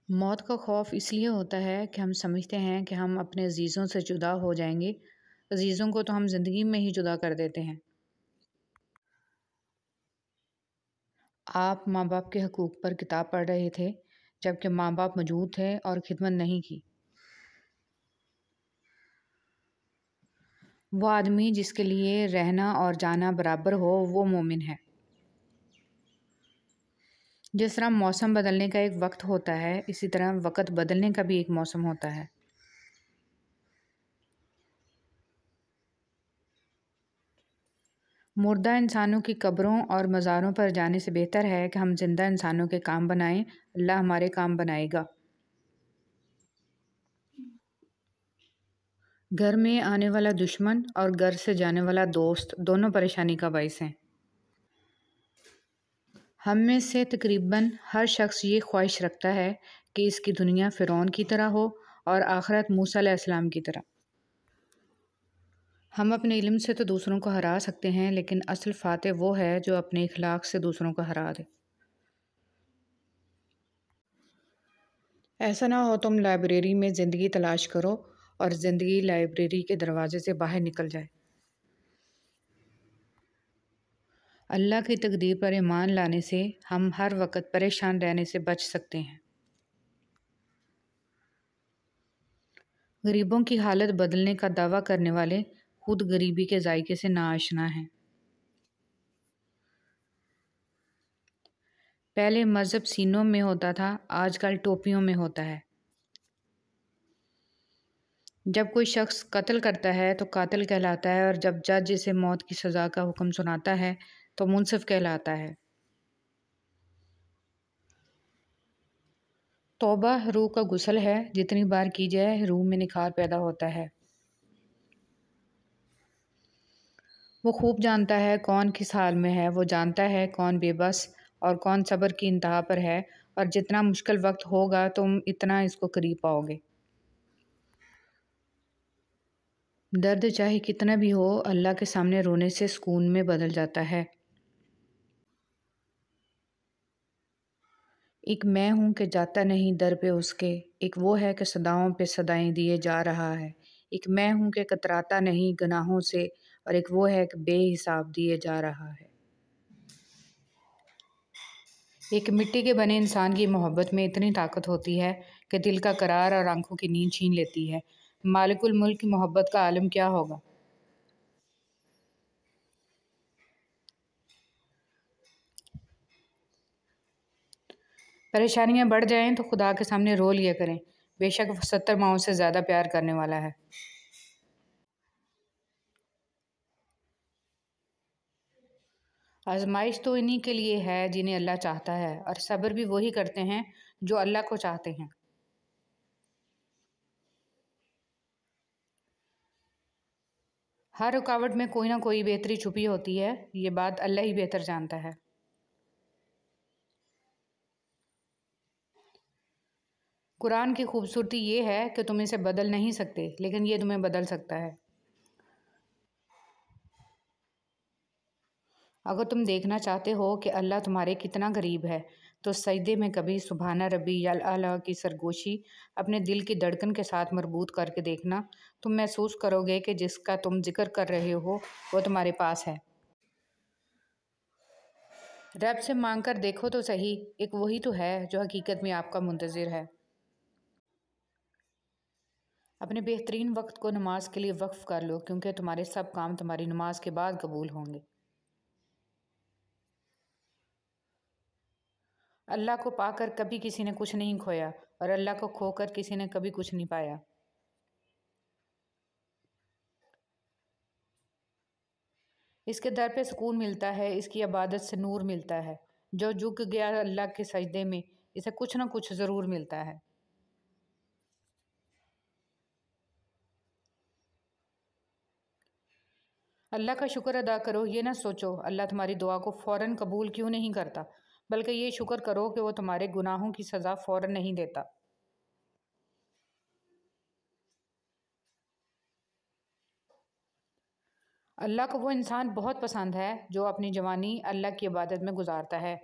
موت کا خوف اس لیے ہوتا ہے کہ ہم سمجھتے ہیں کہ ہم اپنے عزیزوں سے جدا ہو جائیں گے۔ عزیزوں کو تو ہم زندگی میں ہی جدا کر دیتے ہیں۔ آپ ماں باپ کے حقوق پر کتاب پڑھ رہے تھے جبکہ ماں باپ موجود تھے اور خدمت نہیں کی۔ وہ آدمی جس کے لیے رہنا اور جانا برابر ہو وہ مومن ہے۔ جس طرح موسم بدلنے کا ایک وقت ہوتا ہے اسی طرح وقت بدلنے کا بھی ایک موسم ہوتا ہے۔ مردہ انسانوں کی قبروں اور مزاروں پر جانے سے بہتر ہے کہ ہم زندہ انسانوں کے کام بنائیں۔ اللہ ہمارے کام بنائے گا۔ گھر میں آنے والا دشمن اور گھر سے جانے والا دوست دونوں پریشانی کا باعث ہیں۔ ہم میں سے تقریباً ہر شخص یہ خواہش رکھتا ہے کہ اس کی دنیا فرعون کی طرح ہو اور آخرت موسیٰ علیہ السلام کی طرح۔ ہم اپنے علم سے تو دوسروں کو ہرا سکتے ہیں لیکن اصل فاتح وہ ہے جو اپنے اخلاق سے دوسروں کو ہرا دے۔ ایسا نہ ہو تم لائبریری میں زندگی تلاش کرو اور زندگی لائبریری کے دروازے سے باہر نکل جائے۔ اللہ کی تقدیر پر ایمان لانے سے ہم ہر وقت پریشان رہنے سے بچ سکتے ہیں۔ غریبوں کی حالت بدلنے کا دعویٰ کرنے والے خود غریبی کے ذائقے سے ناآشنا ہیں۔ پہلے مذہب سینوں میں ہوتا تھا، آج کل ٹوپیوں میں ہوتا ہے۔ جب کوئی شخص قتل کرتا ہے تو قاتل کہلاتا ہے اور جب جج اسے موت کی سزا کا حکم سناتا ہے تو منصف کہلاتا ہے۔ توبہ روح کا غسل ہے، جتنی بار کی جائے روح میں نکھار پیدا ہوتا ہے۔ وہ خوب جانتا ہے کون کس حال میں ہے، وہ جانتا ہے کون بے بس اور کون صبر کی انتہا پر ہے، اور جتنا مشکل وقت ہوگا تم اتنا اس کو قریب پاؤ گے۔ درد چاہے کتنا بھی ہو اللہ کے سامنے رونے سے سکون میں بدل جاتا ہے۔ ایک میں ہوں کہ جاتا نہیں در پہ اس کے، ایک وہ ہے کہ صداؤں پہ صدائیں دیے جا رہا ہے۔ ایک میں ہوں کہ کتراتا نہیں گناہوں سے، اور ایک وہ ہے کہ بے حساب دیے جا رہا ہے۔ ایک مٹی کے بنے انسان کی محبت میں اتنی طاقت ہوتی ہے کہ دل کا قرار اور آنکھوں کی نیند چھین لیتی ہے۔ مالک الملک کی محبت کا عالم کیا ہوگا؟ پریشانیاں بڑھ جائیں تو خدا کے سامنے رو لیا کریں، بے شک وہ 70 ماؤں سے زیادہ پیار کرنے والا ہے۔ آزمائش تو انہی کے لیے ہے جنہیں اللہ چاہتا ہے، اور صبر بھی وہی کرتے ہیں جو اللہ کو چاہتے ہیں۔ ہر رکاوٹ میں کوئی نہ کوئی بہتری چھپی ہوتی ہے، یہ بات اللہ ہی بہتر جانتا ہے۔ قرآن کی خوبصورتی یہ ہے کہ تم اسے بدل نہیں سکتے لیکن یہ تمہیں بدل سکتا ہے۔ اگر تم دیکھنا چاہتے ہو کہ اللہ تمہارے کتنا قریب ہے تو سجدے میں کبھی سبحان ربی الاعلیٰ کی سرگوشی اپنے دل کی دھڑکن کے ساتھ مربوط کر کے دیکھنا، تم محسوس کرو گے کہ جس کا تم ذکر کر رہے ہو وہ تمہارے پاس ہے۔ رب سے مانگ کر دیکھو تو صحیح، ایک وہی تو ہے جو حقیقت میں آپ کا منتظر ہے۔ اپنے بہترین وقت کو نماز کے لیے وقف کر لو کیونکہ تمہارے سب کام تمہاری نماز کے بعد قبول ہوں گے۔ اللہ کو پا کر کبھی کسی نے کچھ نہیں کھویا اور اللہ کو کھو کر کسی نے کبھی کچھ نہیں پایا۔ اس کے در پہ سکون ملتا ہے، اس کی عبادت سے نور ملتا ہے۔ جو جھک گیا اللہ کے سجدے میں اسے کچھ نہ کچھ ضرور ملتا ہے۔ اللہ کا شکر ادا کرو، یہ نہ سوچو اللہ تمہاری دعا کو فوراً قبول کیوں نہیں کرتا، بلکہ یہ شکر کرو کہ وہ تمہارے گناہوں کی سزا فوراً نہیں دیتا۔ اللہ کو وہ انسان بہت پسند ہے جو اپنی جوانی اللہ کی عبادت میں گزارتا ہے۔